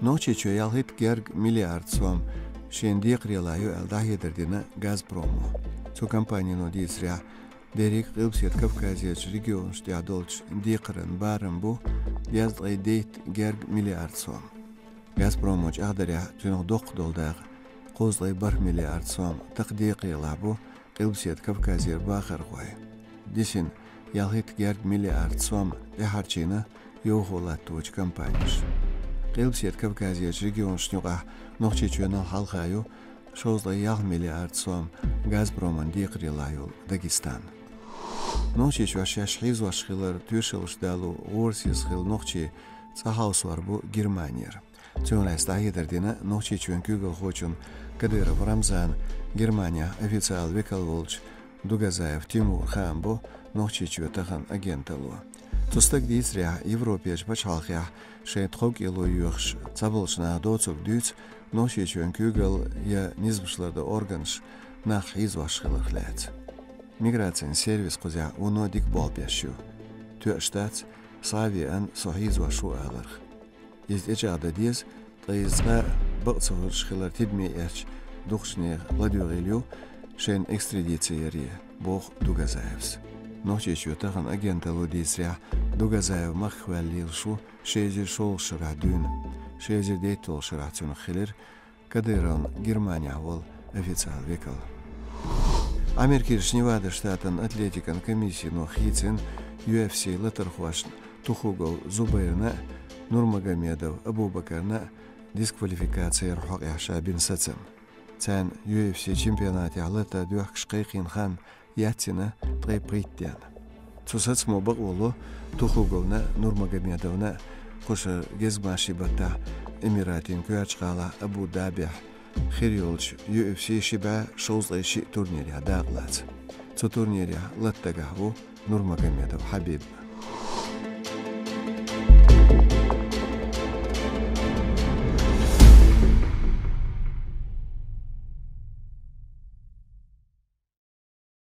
Noche yalhit gerg milyard som şendiq rilayu eldahidirdina Gazpromo. Su компания нодисря Дерек Рыбсет Кавказец регион штиадолч диқрын барын бу яздай дейт герг миллиард сом. Газпромоч ағдаря түнық доқ долдағы қоздай 1 миллиард сом тақдиқи лабу Рыбсет Кавказер бақыр қой. Десін ялхит герг миллиард сом дехарчина йохолаттуч компанияш. Рыбсет Кавказец регион штиға ноқчечуенал халқаю шоздай 1 миллиард сом Газпроман диқри лайул Дагестан. Ночи швашаш хизваш хилар тюшелш далу орсис хил ночи цахаусвар бу Германиер. Тюнайс дагидердина ночи чуен кюгл хочун Кадыров Рамзан Германия официал векал волч Дугазаев Тимур хан бу ночи чуетахан агенталу. Тустак дисря Европеш бачалхя шейт хок илу юхш цабылшна доцук дюц ночи чуен кюгл я низбшлада органш нах хизваш хилахлят. Миграцион сервис кузя уно дик болбяшу. Тюаштац сави ан сохиз вашу аларх. Из эчада диз тайзга бакцовш хилар тидми эрч духшне ладюрилю шен экстрадициери бог Дугазаевс. Ночи чутахан агента лудисря Дугазаев махвалилшу шези шол шрадун. Шези дейтол шрацун хилер Кадырон Германия вол официал векал. Америкаш Невада штатан атлетикан комиссии но хицин UFC латархваш Тухугол Зубайрна Нурмагомедов Абубакарна дисквалификация рхоqяша бин сацам. Цан UFC чемпионате алата дуахш қайқин хан ятсина тайприттян. Цусацмо бағулу Тухуголна Нурмагомедовна қоша гезмаши бата Эмиратин куячқала Абу Даби خيريولش UFC شبه شوزلي شي تورنيريا داغلات. تو تورنيريا لاتقهو نورماغomedov حبيب.